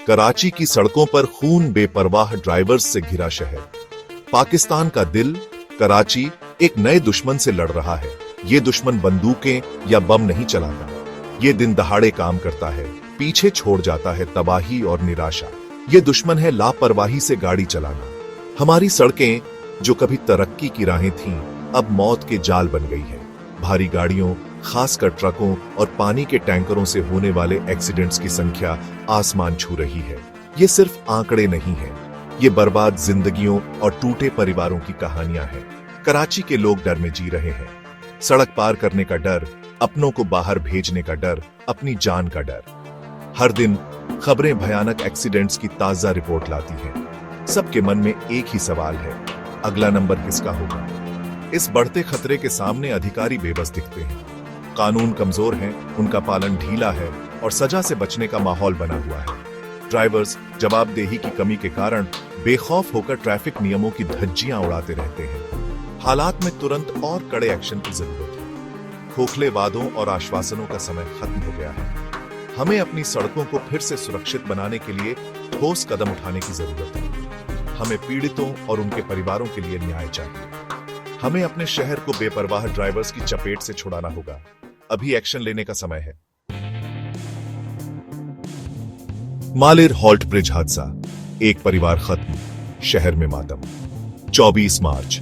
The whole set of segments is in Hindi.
कराची की सड़कों पर खून बेपरवाह ड्राइवर्स से घिरा शहर। पाकिस्तान का दिल कराची एक नए दुश्मन से लड़ रहा है। ये दुश्मन बंदूकें या बम नहीं चलाता, ये दिन दहाड़े काम करता है, पीछे छोड़ जाता है तबाही और निराशा। ये दुश्मन है लापरवाही से गाड़ी चलाना। हमारी सड़कें जो कभी तरक्की की राहें थीं, अब मौत के जाल बन गई है। भारी गाड़ियों, खासकर ट्रकों और पानी के टैंकरों से होने वाले एक्सीडेंट्स की संख्या आसमान छू रही है। ये सिर्फ आंकड़े नहीं हैं, ये बर्बाद जिंदगियों और टूटे परिवारों की कहानियां हैं। कराची के लोग डर में जी रहे हैं। सड़क पार करने का डर, अपनों को बाहर भेजने का डर, अपनी जान का डर। हर दिन खबरें भयानक एक्सीडेंट्स की ताजा रिपोर्ट लाती हैं। सबके मन में एक ही सवाल है, अगला नंबर किसका होगा? इस बढ़ते खतरे के सामने अधिकारी बेबस दिखते हैं। कानून कमजोर हैं, उनका पालन ढीला है और सजा से बचने का माहौल बना हुआ है। ड्राइवर्स जवाबदेही की कमी के कारण बेखौफ होकर ट्रैफिक नियमों की धज्जियां उड़ाते रहते हैं। हालात में तुरंत और कड़े एक्शन की जरूरत है। खोखले वादों और आश्वासनों का समय खत्म हो गया है। हमें अपनी सड़कों को फिर से सुरक्षित बनाने के लिए ठोस कदम उठाने की जरूरत है। हमें पीड़ितों और उनके परिवारों के लिए न्याय चाहिए। हमें अपने शहर को बेपरवाह ड्राइवर्स की चपेट से छुड़ाना होगा। अभी एक्शन लेने का समय है। मालिर हॉल्ट ब्रिज हादसा, एक परिवार खत्म, शहर में मातम। 24 मार्च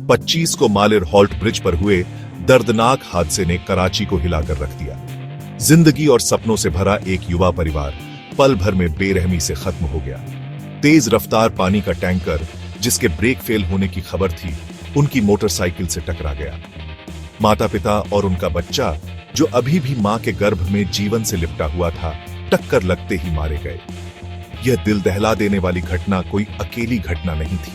25 को मालिर हॉल्ट ब्रिज पर हुए दर्दनाक हादसे ने कराची को हिलाकर रख दिया। जिंदगी और सपनों से भरा एक युवा परिवार पल भर में बेरहमी से खत्म हो गया। तेज रफ्तार पानी का टैंकर, जिसके ब्रेक फेल होने की खबर थी, उनकी मोटरसाइकिल से टकरा गया। माता पिता और उनका बच्चा, जो अभी भी मां के गर्भ में जीवन से लिपटा हुआ था, टक्कर लगते ही मारे गए। यह दिल दहला देने वाली घटना कोई अकेली घटना नहीं थी।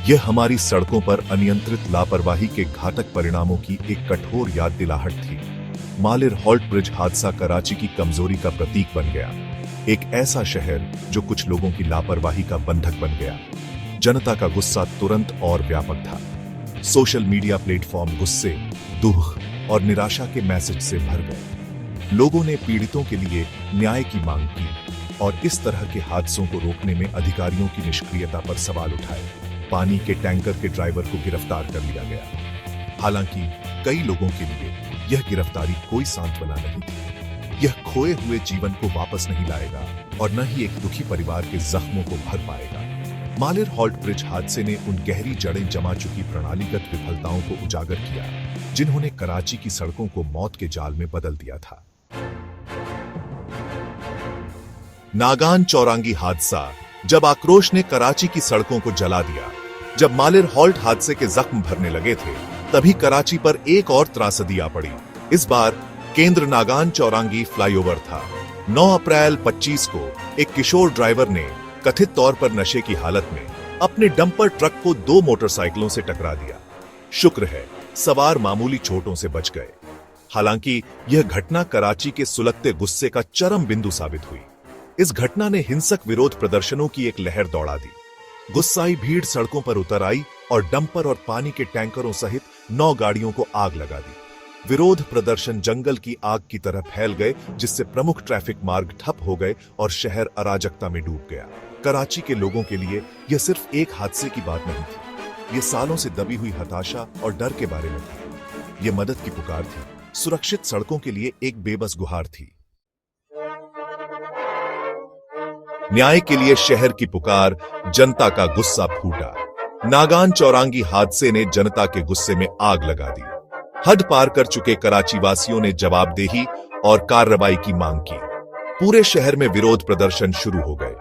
यह हमारी सड़कों पर अनियंत्रित लापरवाही के घातक परिणामों की एक कठोर याद दिलाहट थी। मालिर हॉल्ट ब्रिज हादसा कराची की कमजोरी का प्रतीक बन गया। एक ऐसा शहर जो कुछ लोगों की लापरवाही का बंधक बन गया। जनता का गुस्सा तुरंत और व्यापक था। सोशल मीडिया प्लेटफॉर्म गुस्से, दुख और निराशा के मैसेज से भर गए। लोगों ने पीड़ितों के लिए न्याय की मांग की और इस तरह के हादसों को रोकने में अधिकारियों की निष्क्रियता पर सवाल उठाए। पानी के टैंकर के ड्राइवर को गिरफ्तार कर लिया गया। हालांकि कई लोगों के लिए यह गिरफ्तारी कोई सांत्वना नहीं थी। यह खोए हुए जीवन को वापस नहीं लाएगा और न ही एक दुखी परिवार के जख्मों को भर पाएगा। मालिर हॉल्ट ब्रिज हादसे ने उन गहरी जड़ें जमा चुकी प्रणालीगत विफलताओं को उजागर किया, जिन्होंने कराची की सड़कों को मौत के जाल में बदल दिया था। नागान चौरांगी हादसा, जब आक्रोश ने कराची की सड़कों को जला दिया। जब मालिर हॉल्ट हादसे के जख्म भरने लगे थे, तभी कराची पर एक और त्रासदी आ पड़ी। इस बार केंद्र नागान चौरांगी फ्लाईओवर था। 9 अप्रैल 25 को एक किशोर ड्राइवर ने कथित तौर पर नशे की हालत में अपने डंपर ट्रक को 2 मोटरसाइकिलों से टकरा दिया। शुक्र है सवार मामूली चोटों से बच गए। हालांकि यह घटना कराची के सुलगते गुस्से का चरम बिंदु साबित हुई। इस घटना ने हिंसक विरोध प्रदर्शनों की एक लहर दौड़ा दी। गुस्साई भीड़ सड़कों पर उतर आई और डंपर और पानी के टैंकरों सहित 9 गाड़ियों को आग लगा दी। विरोध प्रदर्शन जंगल की आग की तरह फैल गए, जिससे प्रमुख ट्रैफिक मार्ग ठप हो गए और शहर अराजकता में डूब गया। कराची के लोगों के लिए यह सिर्फ एक हादसे की बात नहीं थी। यह सालों से दबी हुई हताशा और डर के बारे में थी। यह मदद की पुकार थी, सुरक्षित सड़कों के लिए एक बेबस गुहार थी। न्याय के लिए शहर की पुकार, जनता का गुस्सा फूटा। नागान चौरांगी हादसे ने जनता के गुस्से में आग लगा दी। हद पार कर चुके कराची वासियों ने जवाबदेही और कार्रवाई की मांग की। पूरे शहर में विरोध प्रदर्शन शुरू हो गए,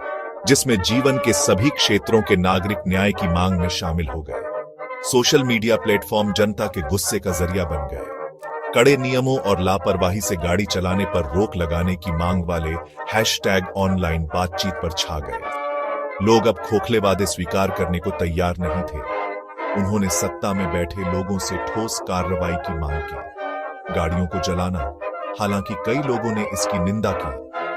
जिसमें जीवन के सभी क्षेत्रों के नागरिक न्याय की मांग में शामिल हो गए। सोशल मीडिया प्लेटफॉर्म जनता के गुस्से का जरिया बन गए। कड़े नियमों और लापरवाही से गाड़ी चलाने पर रोक लगाने की मांग वाले हैशटैग ऑनलाइन बातचीत पर छा गए। लोग अब खोखले वादे स्वीकार करने को तैयार नहीं थे। उन्होंने सत्ता में बैठे लोगों से ठोस कार्रवाई की मांग की। गाड़ियों को जलाना, हालांकि कई लोगों ने इसकी निंदा की,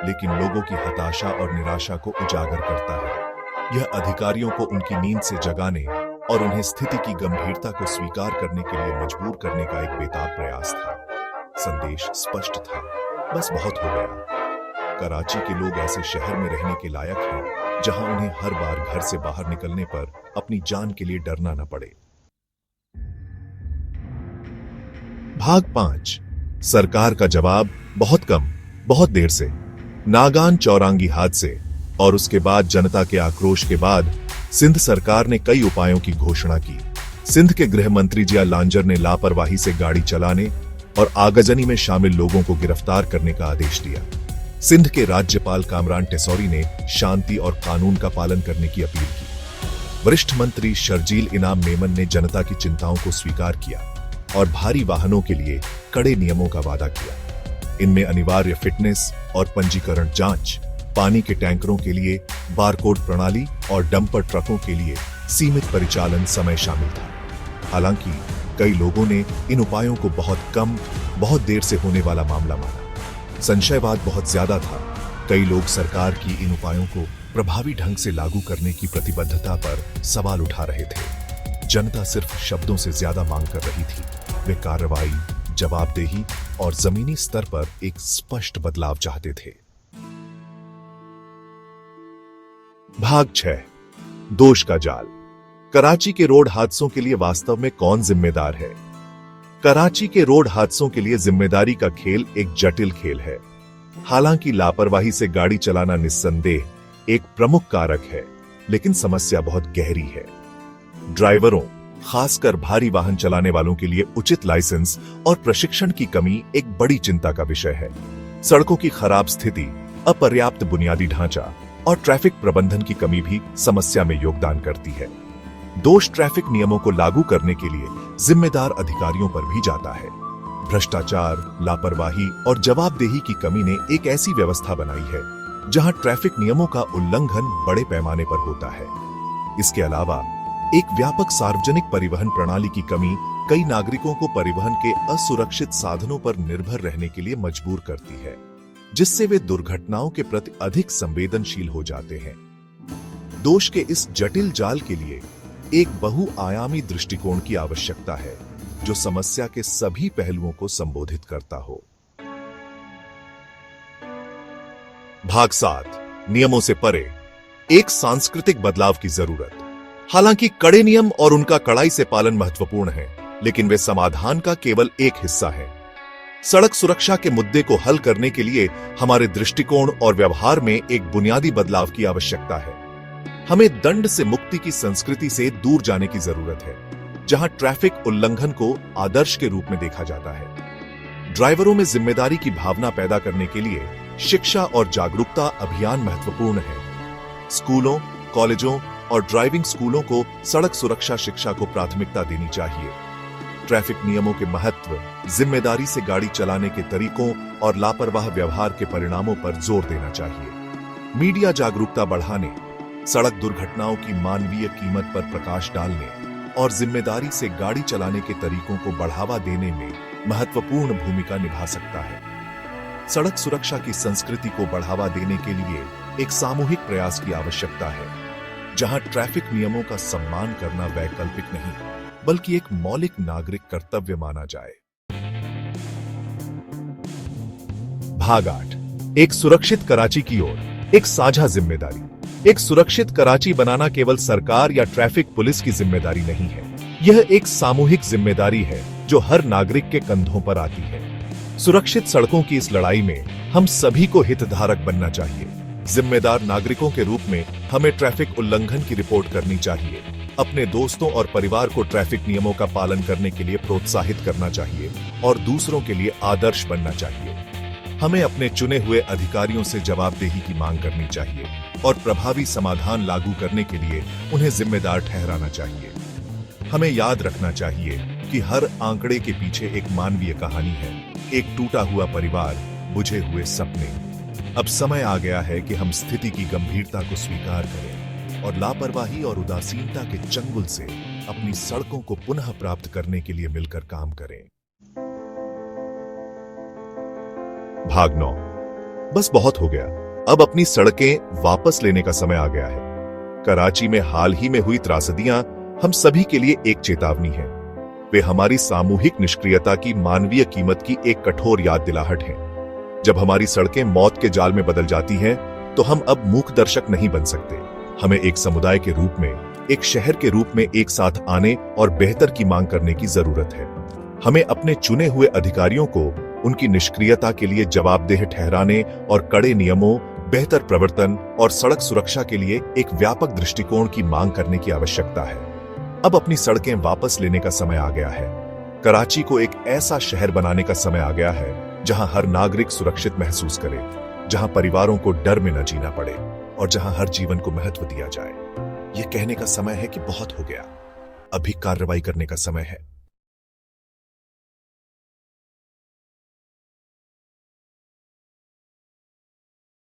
लेकिन लोगों की हताशा और निराशा को उजागर करता है। यह अधिकारियों को उनकी नींद से जगाने और उन्हें स्थिति की गंभीरता को स्वीकार करने के लिए मजबूर करने का एक बेताब प्रयास था। संदेश स्पष्ट था, बस बहुत हो गया। कराची के लोग ऐसे शहर में रहने के लायक हैं जहां उन्हें हर बार घर से बाहर निकलने पर अपनी जान के लिए डरना न पड़े। भाग 5। सरकार का जवाब बहुत कम, बहुत देर से। नागान चौरांगी हादसे और उसके बाद जनता के आक्रोश के बाद सिंध सरकार ने कई उपायों की घोषणा की। सिंध के गृह मंत्री जिया लांजर ने लापरवाही से गाड़ी चलाने और आगजनी में शामिल लोगों को गिरफ्तार करने का आदेश दिया। सिंध के राज्यपाल कामरान टेसौरी ने शांति और कानून का पालन करने की अपील की। वरिष्ठ मंत्री शर्जील इनाम मेमन ने जनता की चिंताओं को स्वीकार किया और भारी वाहनों के लिए कड़े नियमों का वादा किया। इनमें अनिवार्य फिटनेस और पंजीकरण जांच, पानी के टैंकरों के लिए बारकोड प्रणाली और डंपर ट्रकों के लिए सीमित परिचालन समय शामिल था। हालांकि कई लोगों ने इन उपायों को बहुत कम, बहुत देर से होने वाला मामला माना। संशयवाद बहुत ज्यादा था। कई लोग सरकार की इन उपायों को प्रभावी ढंग से लागू करने की प्रतिबद्धता पर सवाल उठा रहे थे। जनता सिर्फ शब्दों से ज्यादा मांग कर रही थी। वे कार्रवाई, जवाबदेही और जमीनी स्तर पर एक स्पष्ट बदलाव चाहते थे। भाग 6। दोष का जाल। कराची के रोड हादसों के लिए वास्तव में कौन जिम्मेदार है? कराची के रोड हादसों के लिए जिम्मेदारी का खेल एक जटिल खेल है। हालांकि लापरवाही से गाड़ी चलाना निस्संदेह एक प्रमुख कारक है, लेकिन समस्या बहुत गहरी है। ड्राइवरों, खासकर भारी वाहन चलाने वालों के लिए उचित लाइसेंस और प्रशिक्षण की कमी एक बड़ी चिंता का विषय है। सड़कों की खराब स्थिति, अपर्याप्त बुनियादी ढांचा और ट्रैफिक प्रबंधन की कमी भी समस्या में योगदान करती है। दोष ट्रैफिक नियमों को लागू करने के लिए जिम्मेदार अधिकारियों पर भी जाता है। भ्रष्टाचार, लापरवाही और जवाबदेही की कमी ने एक ऐसी व्यवस्था बनाई है जहां ट्रैफिक नियमों का उल्लंघन बड़े पैमाने पर होता है। इसके अलावा एक व्यापक सार्वजनिक परिवहन प्रणाली की कमी कई नागरिकों को परिवहन के असुरक्षित साधनों पर निर्भर रहने के लिए मजबूर करती है, जिससे वे दुर्घटनाओं के प्रति अधिक संवेदनशील हो जाते हैं। दोष के इस जटिल जाल के लिए एक बहुआयामी दृष्टिकोण की आवश्यकता है जो समस्या के सभी पहलुओं को संबोधित करता हो। भाग 7। नियमों से परे, एक सांस्कृतिक बदलाव की जरूरत। हालांकि कड़े नियम और उनका कड़ाई से पालन महत्वपूर्ण है, लेकिन वे समाधान का केवल एक हिस्सा है। सड़क सुरक्षा के मुद्दे को हल करने के लिए हमारे दृष्टिकोण और व्यवहार में एक बुनियादी बदलाव की आवश्यकता है। हमें दंड से मुक्ति की संस्कृति से दूर जाने की जरूरत है, जहां ट्रैफिक उल्लंघन को आदर्श के रूप में देखा जाता है। ड्राइवरों में जिम्मेदारी की भावना पैदा करने के लिए शिक्षा और जागरूकता अभियान महत्वपूर्ण है। स्कूलों, कॉलेजों और ड्राइविंग स्कूलों को सड़क सुरक्षा शिक्षा को प्राथमिकता देनी चाहिए। ट्रैफिक नियमों के महत्व, जिम्मेदारी से गाड़ी चलाने के तरीकों और लापरवाह व्यवहार के परिणामों पर जोर देना चाहिए। मीडिया जागरूकता बढ़ाने, सड़क दुर्घटनाओं की मानवीय कीमत पर प्रकाश डालने और जिम्मेदारी से गाड़ी चलाने के तरीकों को बढ़ावा देने में महत्वपूर्ण भूमिका निभा सकता है। सड़क सुरक्षा की संस्कृति को बढ़ावा देने के लिए एक सामूहिक प्रयास की आवश्यकता है, जहां ट्रैफिक नियमों का सम्मान करना वैकल्पिक नहीं, बल्कि एक मौलिक नागरिक कर्तव्य माना जाए। भाग 8। एक सुरक्षित कराची की ओर, एक साझा जिम्मेदारी। एक सुरक्षित कराची बनाना केवल सरकार या ट्रैफिक पुलिस की जिम्मेदारी नहीं है। यह एक सामूहिक जिम्मेदारी है जो हर नागरिक के कंधों पर आती है। सुरक्षित सड़कों की इस लड़ाई में हम सभी को हितधारक बनना चाहिए। जिम्मेदार नागरिकों के रूप में हमें ट्रैफिक उल्लंघन की रिपोर्ट करनी चाहिए, अपने दोस्तों और परिवार को ट्रैफिक नियमों का पालन करने के लिए प्रोत्साहित करना चाहिए और दूसरों के लिए आदर्श बनना चाहिए। हमें अपने चुने हुए अधिकारियों से जवाबदेही की मांग करनी चाहिए और प्रभावी समाधान लागू करने के लिए उन्हें जिम्मेदार ठहराना चाहिए। हमें याद रखना चाहिए कि हर आंकड़े के पीछे एक मानवीय कहानी है, एक टूटा हुआ परिवार, बुझे हुए सपने। अब समय आ गया है कि हम स्थिति की गंभीरता को स्वीकार करें और लापरवाही और उदासीनता के चंगुल से अपनी सड़कों को पुनः प्राप्त करने के लिए मिलकर काम करें। भाग 9। बस बहुत हो गया, अब अपनी सड़कें वापस लेने का समय आ गया है। कराची में हाल ही में हुई त्रासदियां हम सभी के लिए एक चेतावनी है। वे हमारी सामूहिक निष्क्रियता की मानवीय कीमत की एक कठोर याद दिलाहट है। जब हमारी सड़कें मौत के जाल में बदल जाती हैं, तो हम अब मूक दर्शक नहीं बन सकते। हमें एक समुदाय के रूप में, एक शहर के रूप में एक साथ आने और बेहतर की मांग करने की जरूरत है। हमें अपने चुने हुए अधिकारियों को उनकी निष्क्रियता के लिए जवाबदेह ठहराने और कड़े नियमों, बेहतर प्रवर्तन और सड़क सुरक्षा के लिए एक व्यापक दृष्टिकोण की मांग करने की आवश्यकता है। अब अपनी सड़कें वापस लेने का समय आ गया है। कराची को एक ऐसा शहर बनाने का समय आ गया है जहां हर नागरिक सुरक्षित महसूस करे, जहां परिवारों को डर में न जीना पड़े और जहां हर जीवन को महत्व दिया जाए। यह कहने का समय है कि बहुत हो गया, अभी कार्रवाई करने का समय है।